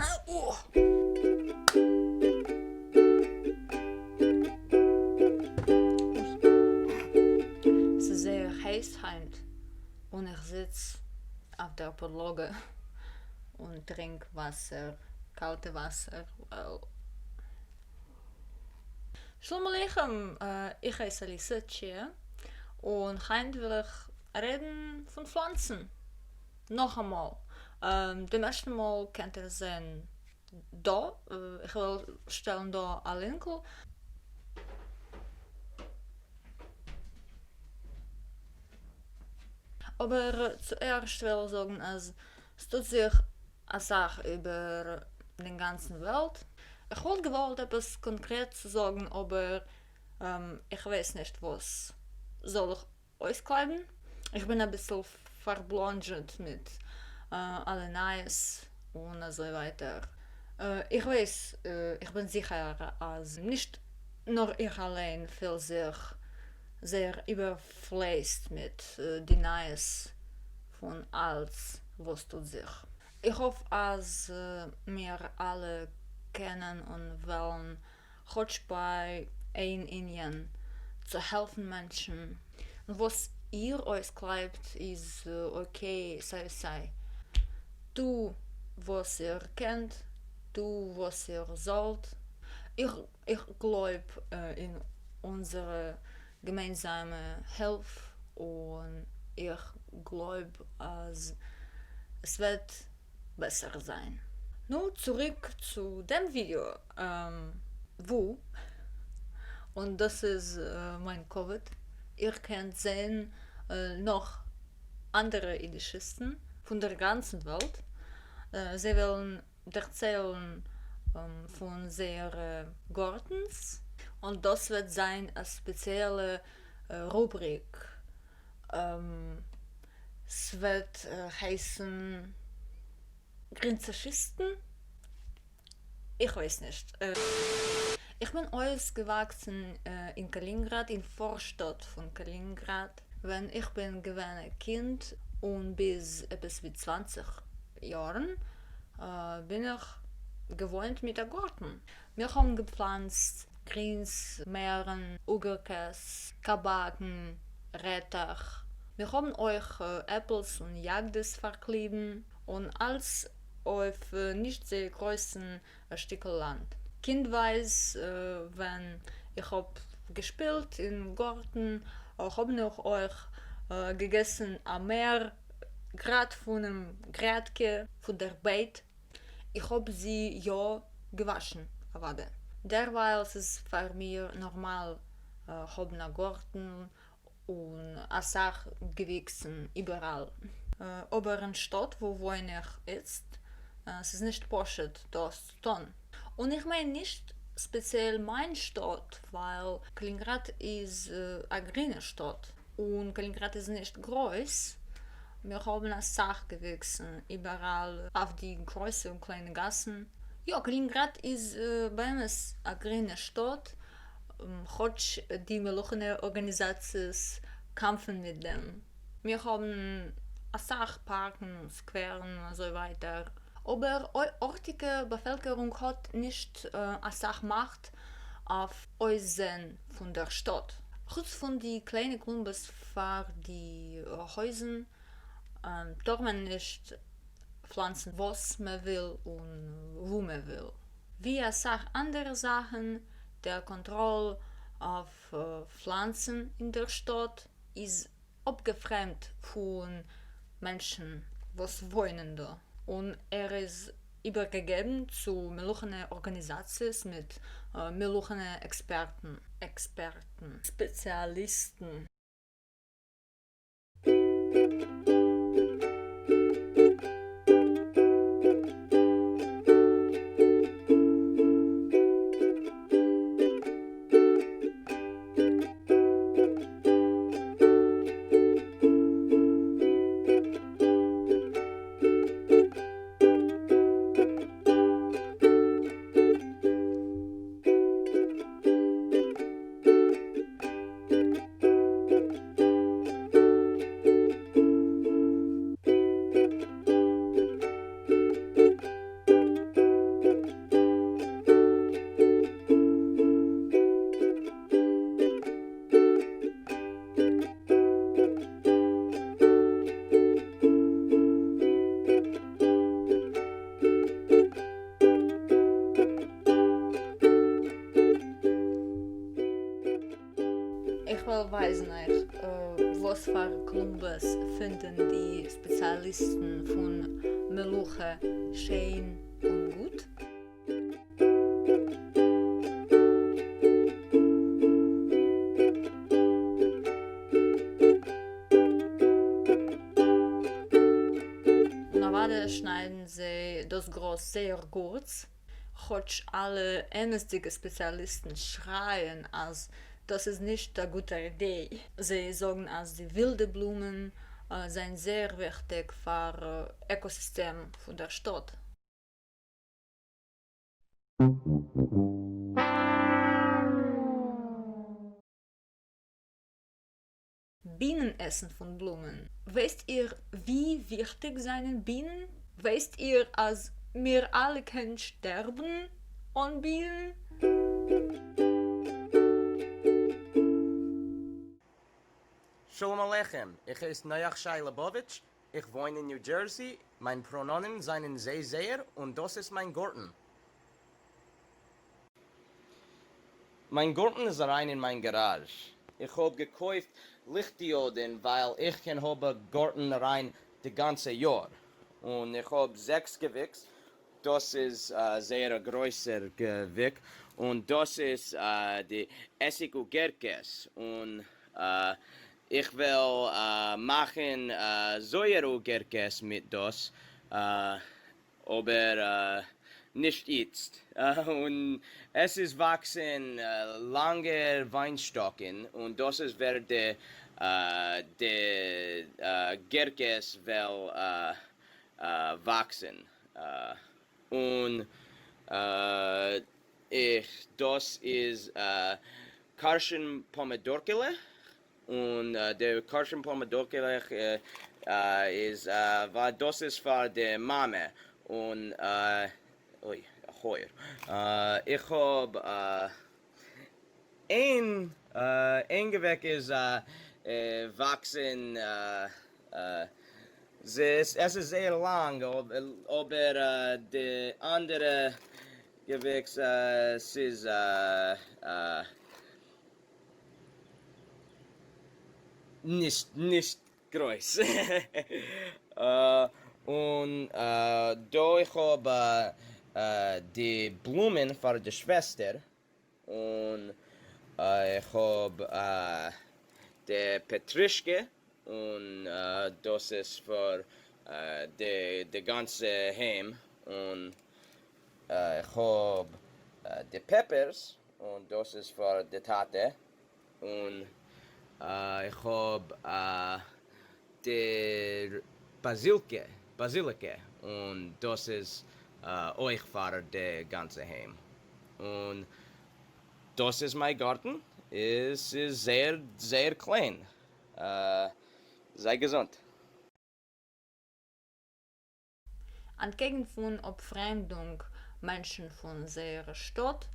Es ist sehr heiß heute und ich sitze auf der Podloge und trinke Wasser, kalte Wasser. Shalom Aleichem, ich heiße Alisa Tschia und heute will ich reden von Pflanzen. Noch einmal. Dem ersten Mal könnt ihr sehen da. Ich will stellen da einen Link. Aber zuerst will ich sagen, es tut sich eine Sache über die ganze Welt. Ich wollte gewollt etwas konkret zu sagen, aber ich weiß nicht, was soll ich auskleiden. Ich bin ein bisschen verblondet mit allen Neues und so weiter. Ich weiß, ich bin sicher, als nicht nur ich allein fühle sich sehr überfließt mit die Neues von alles, was tut sich. Ich hoffe, dass wir alle kennen und wollen, Gott bei ein Indien zu helfen Menschen. Und was ihr euch glaubt, ist okay, sei. Du, was ihr kennt, du, was ihr sollt. Ich glaube in unsere gemeinsame Hilfe und ich glaube, es wird besser sein. Nun zurück zu dem Video, wo, und das ist mein Covid. Ihr könnt sehen noch andere Idischen von der ganzen Welt. Sie wollen erzählen von sehr Gartens und das wird sein eine spezielle Rubrik. Es wird heißen Grinzerschisten. Ich weiß nicht. Ich bin ausgewachsen in Kaliningrad, in Vorstadt von Kaliningrad. Wenn ich bin ein Kind und bis etwas wie 20 Jahren bin ich gewohnt mit der Garten. Wir haben gepflanzt Greens, Meeren, Ugerkäs, Kabaken, Rettach. Wir haben euch Apples und Jagdes verkleiden und alles auf nicht sehr großen Stück Land. Kind weiß, wenn ich hab gespielt im Garten, haben ich euch gegessen am Meer, grad von einem Grätke von der Beet. Ich hab sie ja gewaschen, aber derweil ist es für mich normal, hab einen Garten und eine Sache gewachsen überall. Aber in der Stadt, wo wohne ich jetzt, es ist nicht possible, das zu tun. Und ich meine nicht speziell meine Stadt, weil Kaliningrad ist eine grüne Stadt und Kaliningrad ist nicht groß. Wir haben eine Sache gewachsen, überall auf die großen und kleinen Gassen. Ja, Kaliningrad ist bei uns eine grüne Stadt. Хоть die meluchene Organisationen kämpfen mit dem. Wir haben eine Sache, Parken, Squaren und so weiter. Aber ortige Bevölkerung hat nicht eine Sache Macht auf Häusern von der Stadt. Kurz von die kleinen Klumbes für die Häuser darf man nicht pflanzen, was man will und wo man will. Wie eine Sache andere Sachen, der Kontrolle auf Pflanzen in der Stadt ist abgefremd von Menschen, was wohnen da. Und ist übergegeben zu meluchene Organisationen mit meluchene Experten, Spezialisten. weisen euch, was für Klumbes finden die Spezialisten von Meluche schön und gut. Normalerweise schneiden sie das Gros sehr kurz. Хоть alle ernstige Spezialisten schreien, als das ist nicht eine gute Idee. Sie sagen, als die wilden Blumen sind sehr wichtig für das Ökosystem von der Stadt. Bienenessen von Blumen. Wisst ihr, wie wichtig seien Bienen? Wisst ihr, als wir alle können sterben an Bienen? Shalom Aleichem, ich heiße Noach Shai Lebovich, ich wohne in New Jersey, mein Pronomen seien sie, sehr und das ist mein Garten. Mein Garten ist rein in mein Garage. Ich hab gekauft Lichtdioden, weil ich kann habe Garten rein das ganze Jahr. Und ich hab 6 Gewichs, das ist sehr größer Gewicht und das ist die Essig und Gerkes und ich will machen Säuregerkes mit das, aber nicht jetzt. Und es ist wachsen lange Weinstocken und das ist werde die Gerkes will wachsen. Und das ist Karschen Pomidorkele. Und der Karschen Pomidorkele ist, das ist für die Mama. Und, ui, heuer. Ich hab, ein Gewächs ist wachsen, es ist sehr lang, aber die andere Gewächs ist nicht groß. Und da ich habe die Blumen für die Schwester und ich habe die Petrischke und das ist für die ganze Heim und ich habe die Peppers und das ist für die Tate und ich habe die Basilike und das ist euch für die ganze Heim. Und das ist mein Garten. Es ist sehr, sehr klein. Sei gesund. Entgegen von Abfremdung Menschen von der Stadt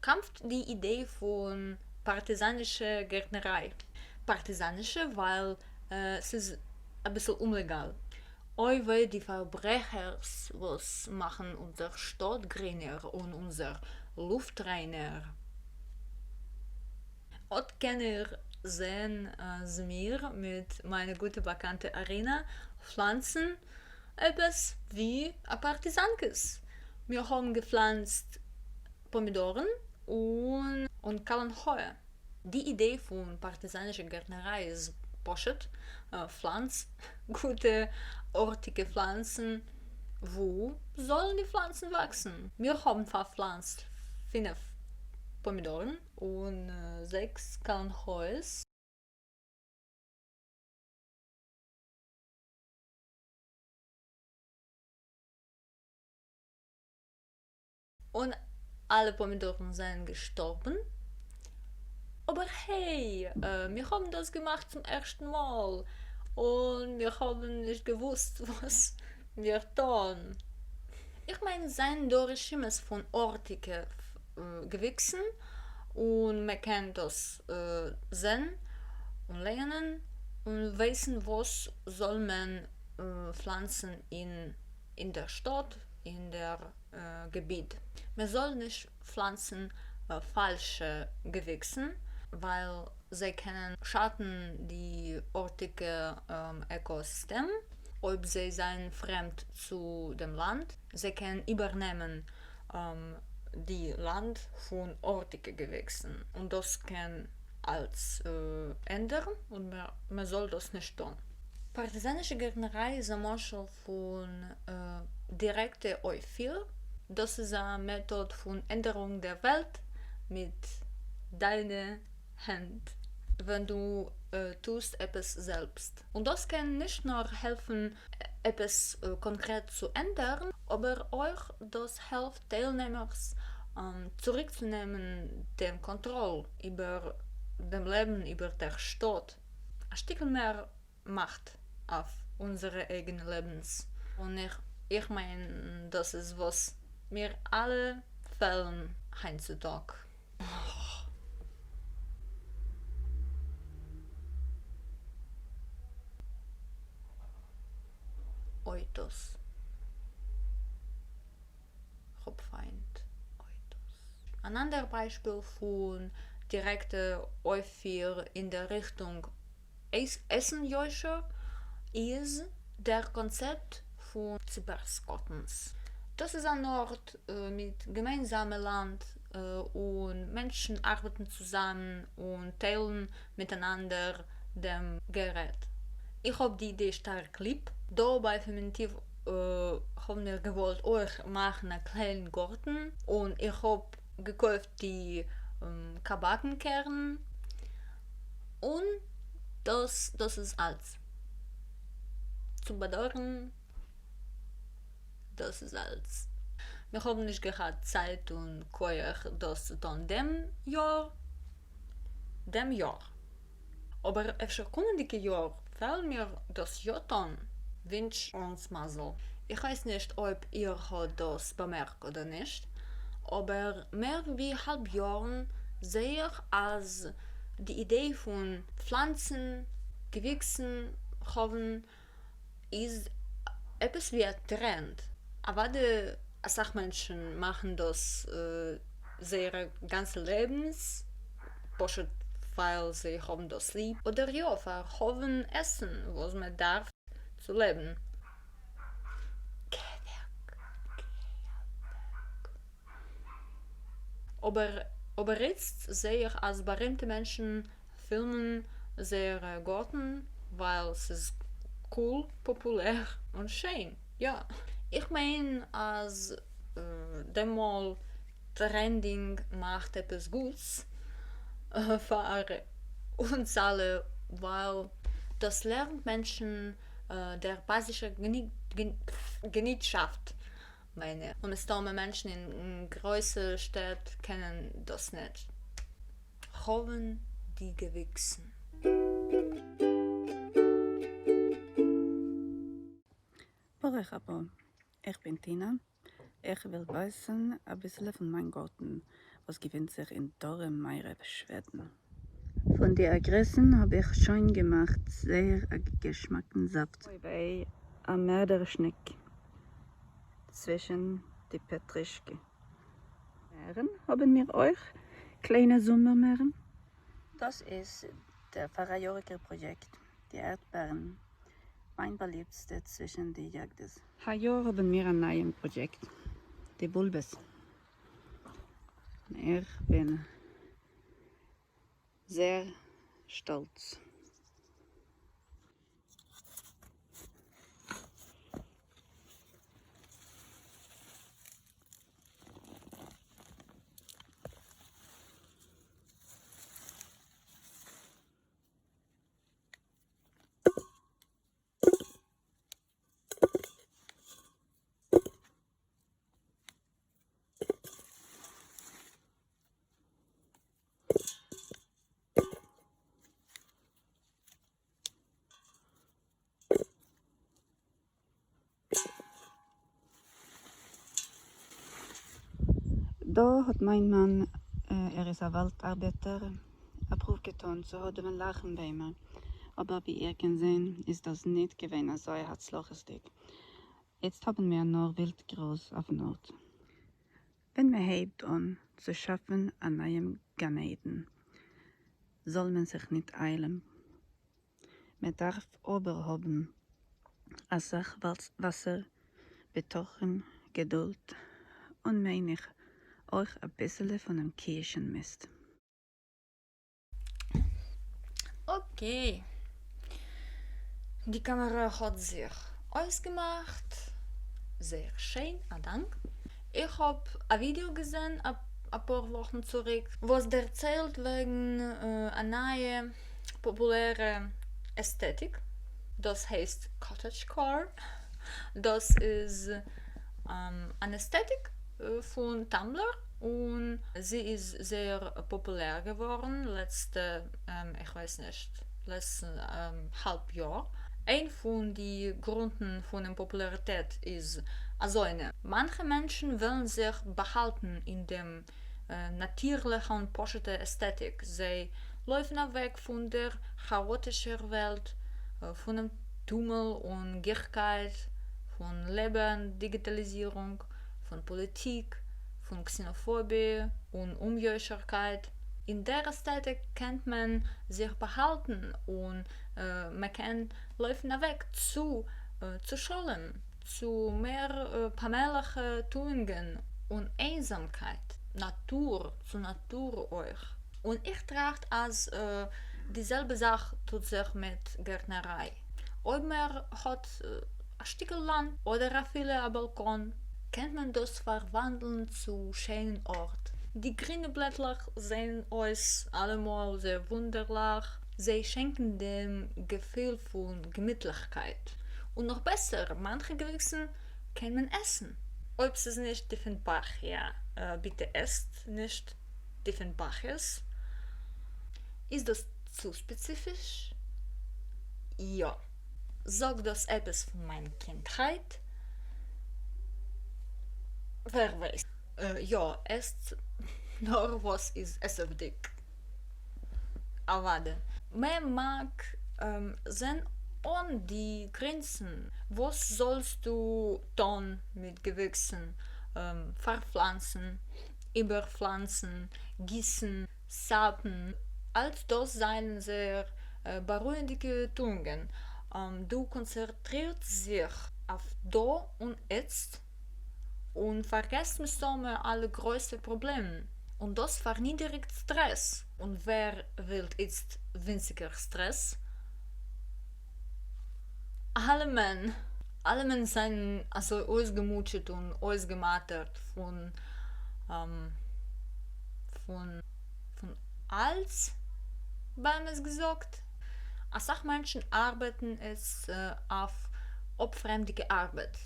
kämpft die Idee von partisanischer Gärtnerei. Partisanische, weil es ist ein bisschen unlegal. Weil die Verbrecher was machen unsere Stadt grüner und unser Luft reiner. Und kann sehen mir mit meiner guten Bekannte Arena pflanzen etwas wie ein Partisankes. Wir haben gepflanzt Pomidoren und Kalanheuer. Die Idee von partisanischer Gärtnerei ist Poschet, Pflanz, gute ortige Pflanzen. Wo sollen die Pflanzen wachsen? Wir haben verpflanzt 5 Pomidoren und 6 Kalanheuers. Und alle Pomidoren sind gestorben. Aber hey, wir haben das gemacht zum ersten Mal und wir haben nicht gewusst, was wir tun. Ich meine, sein Regimes von ortige Gewächsen und man kann das sehen und lernen und wissen, was soll man pflanzen in der Stadt, in der Gebiet. Man soll nicht pflanzen falsche Gewächse, weil sie können schaden die ortige Ökosystem, ob sie seien fremd zu dem Land. Sie können übernehmen die Land von ortigen Gewächsen und das kann als ändern und man soll das nicht tun. Partisanische Gärtnerei ist ein Modell von direkte Euphil. Das ist eine Methode von Änderung der Welt mit deinen Händen, wenn du tust etwas selbst. Und das kann nicht nur helfen, etwas konkret zu ändern, aber auch das hilft Teilnehmers zurückzunehmen den Kontrolle über dem Leben, über der Stadt. Ein Stück mehr Macht auf unsere eigenen Lebens. Und ich meine, das ist, was wir alle fehlen heutzutage. Eutos. Hauptfeind. Eutos. Ein anderes Beispiel von direkter Euphir in der Richtung Essenjäuscher ist der Konzept von Cyberskottens. Das ist ein Ort mit gemeinsamem Land und Menschen arbeiten zusammen und teilen miteinander dem Gerät. Ich habe die Idee stark lieb. Da bei Fermentiv haben wir gewollt euch machen einen kleinen Garten und ich habe gekauft die Kabakenkerne und das ist alles. Zu bedauern, das ist alles. Wir haben nicht gehabt Zeit und Koyach das zu tun dem Jahr. Aber efter kommende Jahr fällt mir das ja tun. Wünsch uns mal so. Ich weiß nicht, ob ihr das bemerkt oder nicht, aber mehr wie halb Jahren sehe ich als die Idee von Pflanzen, Gewächsen haben ist etwas wie ein Trend. Aber die Sachmenschen machen das sehr ganze Lebens, weil sie haben das lieb. Oder ja, verhoffen Essen, was man darf zu leben. Aber jetzt sehe ich, als berühmte Menschen filmen sehr Garten, weil es ist cool, populär und schön. Ja, ich meine, als demal Trending macht etwas Gutes für uns alle, weil das lernt Menschen der basische Genitschaft. Meine. Und es taume Menschen in größeren Städten kennen das nicht. Haben die Gewächsen. Baruch Abba, ich bin Tina. Ich will wissen ein bisschen von meinem Garten, was gewinnt sich in Dorem Meire Schweden. Von den Agressen habe ich schon gemacht, sehr geschmackten Saft. Bei einem Mörderschneck zwischen die Petrischke. Mähren haben wir euch, kleine Sommermähren. Das ist der Farajoriker Projekt, die Erdbeeren. Mein beliebteste zwischen die Jagdes. Heute haben wir ein neues Projekt, die Bulbes. Ich bin sehr stolz. Da hat mein Mann, ist ein Waldarbeiter, einen Beruf getan, so hat man Lachen bei mir. Aber wie ihr könnt sehen, ist das nicht gewesen, so ein Herzloches Ding. Jetzt haben wir noch Wildgras auf dem Ort. Wenn wir hebt an, zu schaffen an einem Ganeden. soll man sich nicht eilen. Man darf aber haben a Sach Wasser, Betochen, Geduld und mein ich euch a bissele von dem Kirchenmist. Okay. Die Kamera hat sich ausgemacht. Sehr schön, Dank. Ich habe ein Video gesehen, ein paar Wochen zurück, was erzählt wegen einer neuen populären Ästhetik. Das heißt Cottagecore. Das ist eine Ästhetik von Tumblr und sie ist sehr populär geworden letzte Halbjahr. Ein von den Gründen von der Popularität ist also eine. Manche Menschen wollen sich behalten in dem natürlichen positive Ästhetik. Sie laufen weg von der chaotischen Welt, von dem Tummel und Gierigkeit, von Leben, Digitalisierung, von Politik, von Xenophobie und Unjährigkeit. In der Ästhetik kann man sich behalten und man kann laufen weg zu Schollen, zu mehr peinlichen Tugenden und Einsamkeit. Zur Natur euch. Und ich trage als dieselbe Sache tut sich mit Gärtnerei. Ob man hat ein Stück Land oder ein Balkon, kann man das verwandeln zu schönen Ort. Die grünen Blätter sehen uns allemal sehr wunderlich. Sie schenken dem Gefühl von Gemütlichkeit. Und noch besser, manche Gewürze kann man essen. Ob es nicht Diefenbach, ja, bitte esst nicht Diefenbaches. Ist das zu spezifisch? Ja. Sagt das etwas von meiner Kindheit? Wer weiß. Ja, esst nur was ist essig. Aber man mag sind an die Grenzen. Was sollst du tun mit Gewächsen? Verpflanzen, überpflanzen, gießen, sapen. All das seien sehr beruhigende Tugenden. Du konzentrierst dich auf da und jetzt und vergisst mit Sommer alle größten Probleme. Und das verniedrigt Stress. Und wer will jetzt weniger Stress? Alle Menschen sind also ausgemutet und ausgemattert von alles, beim es gesagt. Als Menschen arbeiten es auf aufwendige Arbeit.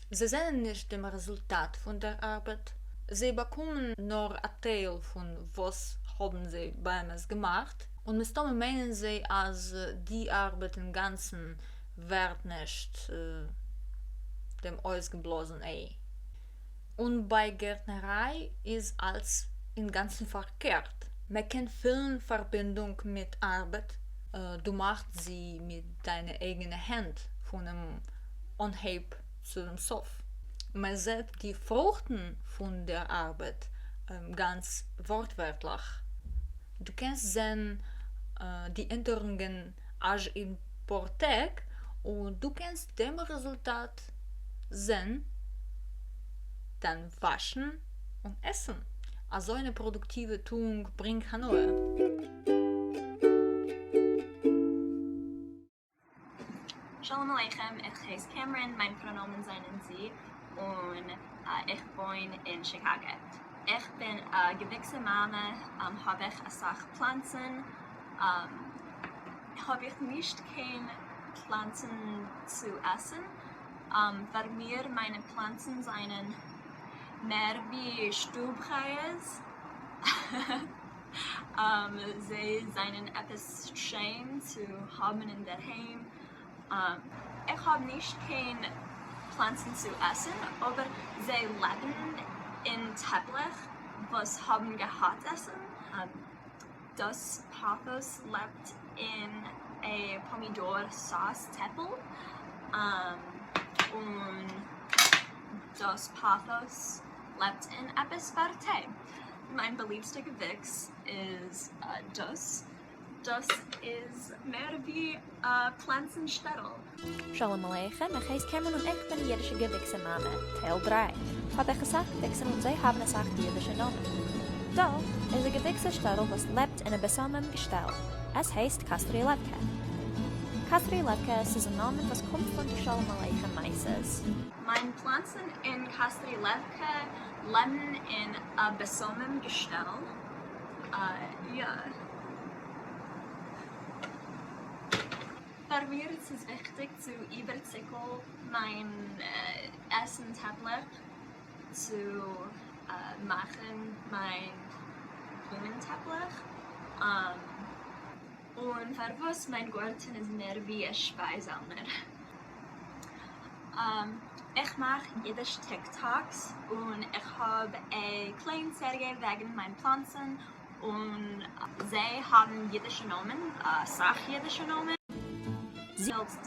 Sie sehen nicht das Resultat von der Arbeit. Sie bekommen nur ein Teil von was haben sie beim es gemacht. Und mit dem meinen sie, als die Arbeit im Ganzen wird nicht dem ausgeblasen Ei. Und bei Gärtnerei ist alles im Ganzen verkehrt. Man kann viel Verbindung mit Arbeit. Du machst sie mit deiner eigenen Hand von dem Anheb zu dem Sof. Man sieht die Fruchten von der Arbeit ganz wortwörtlich. Du kannst sehen die Änderungen als im Portek und du kannst dem Resultat sehen, dann waschen und essen. Also eine produktive Tugend bringt Hanoi. Shalom Aleichem, ich heiße Cameron, mein Pronomen sind sie und ich wohne in Chicago. Ich bin Gewächsemama, habe ich eine Sache Pflanzen, habe ich nicht keine Pflanzen zu essen, weil mir meine Pflanzen seien mehr wie Stubkreis. Sie seien etwas schön zu haben in der Heim. Ich habe nicht keine Pflanzen zu essen, aber sie leben in Teppich, was haben gehabt essen. Das Pathos lebt in a Pomidor-Sauce Teppel und das Pathos lebt in etwas Verte. Mein beliebster Gewächs ist das. das ist mehr wie Pflanzenstädel. Shalom Aleichem, ich heiße Cameron und ich bin die jüdische Gewichsenname, Teil 3. Hat er gesagt, Wichsen und sie haben es auch die jüdische Namen. Da ist ein Gewichsenstädel, was lebt in einem besamenen Gestell. Es heißt Kastri Levke. Kastri Levke ist ein Name, was kommt von der Shalom Aleichem Meises. Meine Pflanzen in Kastri Levke leben in einem besonderen Gestell. Ja. Für mir ist es wichtig zu überzeugen, mein Essen täglich zu machen, mein Blumen täglich. Und für was mein Garten ist mehr wie ein Speisamer. Ich mache jedes TikToks und ich habe eine kleine Serie wegen meinen Pflanzen und sie haben jüdische Namen, sachjüdische Namen. Sie sollst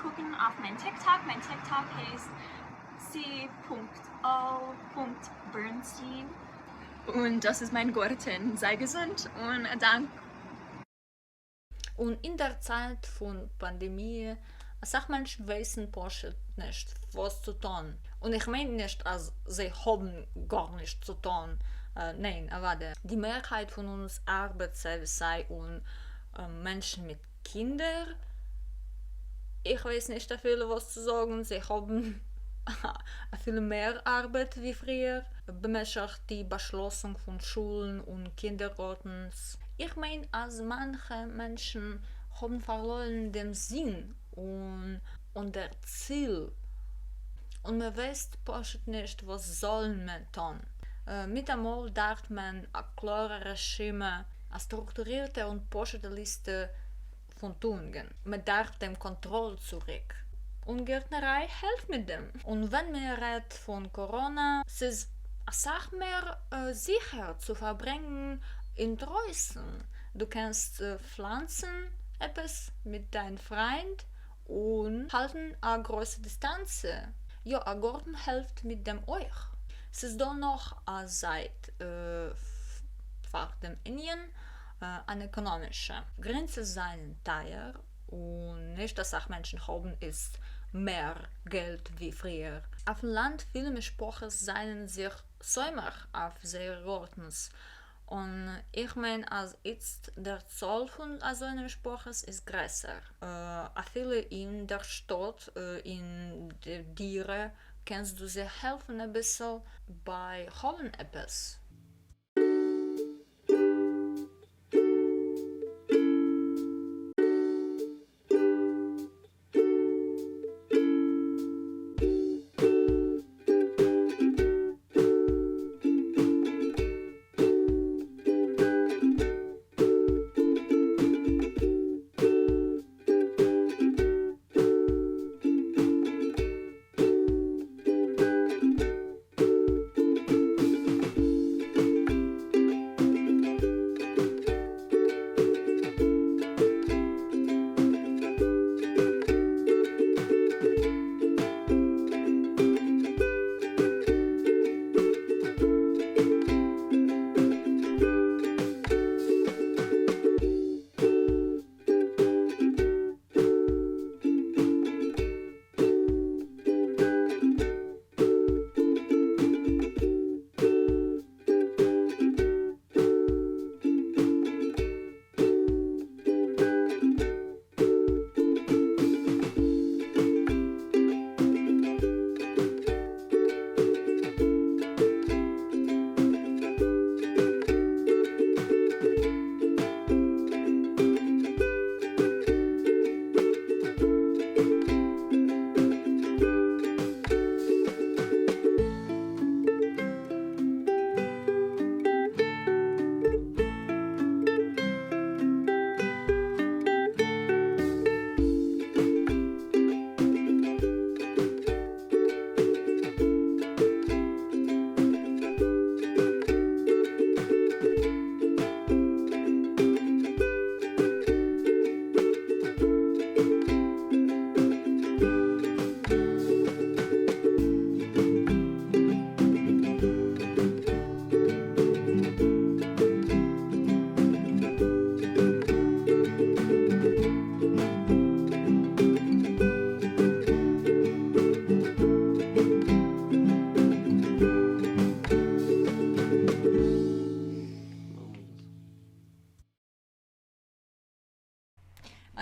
gucken auf mein TikTok. Mein TikTok heißt c.o.bernstein. Und das ist mein Garten. Sei gesund und danke. Und in der Zeit von Pandemie, sag Menschen wissen Porsche nicht, was zu tun. Und ich meine nicht, als sie haben gar nichts zu tun. Nein, aber die Mehrheit von uns arbeitet sei und Menschen mit Kindern. Ich weiß nicht viel was zu sagen. Sie haben viel mehr Arbeit wie früher. Bemäßigt die Beschlossung von Schulen und Kindergärten. Ich meine, als manche Menschen haben verloren den Sinn und der Ziel. Und man weiß nicht, was soll man tun. Mit einmal darf man eine klare Regime, eine strukturierte und poschete Liste von Tugenden. Man darf dem Kontrolle zurück. Und Gärtnerei hilft mit dem. Und wenn man redet von Corona, es ist eine Sache mehr sicher zu verbringen in draußen. Du kannst pflanzen etwas mit deinem Freund und halten eine große Distanz. Ja, ein Garten hilft mit dem euch. Es ist dann noch eine Seite vor dem Indien, eine ökonomische. Grenzen seien teuer und nicht, dass auch Menschen haben, ist mehr Geld wie früher. Auf dem Land viele Mischprochen seien sich säumer auf sehr Gartens. Und ich meine, als jetzt der Zahl von so einem Mischprochen ist größer. Viele in der Stadt, in den Tieren, kannst du sie helfen ein bisschen bei holen etwas.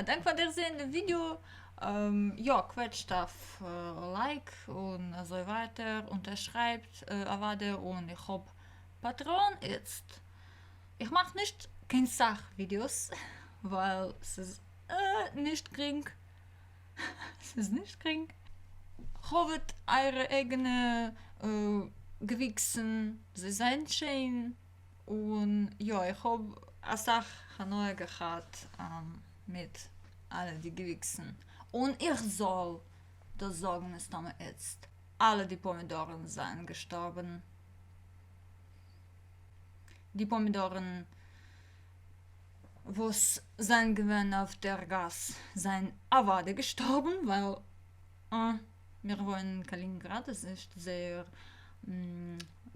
danke für das sehende Video. Ja, quetscht auf Like und so weiter, unterschreibt Avade und ich hab Patron jetzt. Ich mache nicht keine Sachvideos, weil es ist nicht kring. Es ist nicht kring. Habt eure eigene Gewichsen, sie sind schön. Und ja, ich hab eine Sache neu gehabt mit allen die Gewichsen. Und ich soll das sagen, ist aber jetzt. Alle die Pomidoren sind gestorben. Die Pomidoren, was sind gewesen auf der Gas, sind Avade gestorben, weil wir wohnen in Kaliningrad, es ist sehr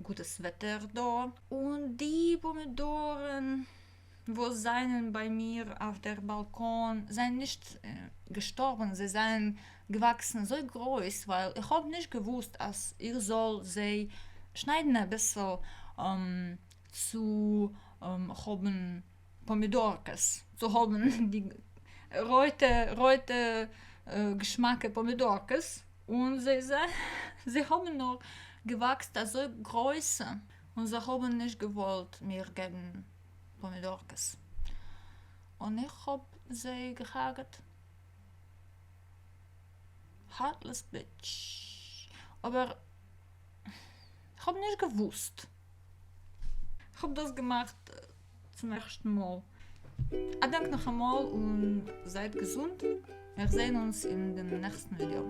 gutes Wetter da. Und die Pomidoren, wo sind bei mir auf der Balkon, sind nicht gestorben, sie sind gewachsen so groß, weil ich habe nicht gewusst, dass ich soll sie schneiden ein bisschen zu haben Pomidorkes, zu haben die rote Geschmacke Pomidorkes und sie haben noch gewachsen, so groß und sie haben nicht gewollt mir geben Pomidorkes. Und ich hab sie gehakt. Heartless bitch. Aber ich hab nicht gewusst. Ich hab das gemacht zum ersten Mal. Danke noch einmal und seid gesund. Wir sehen uns in dem nächsten Video.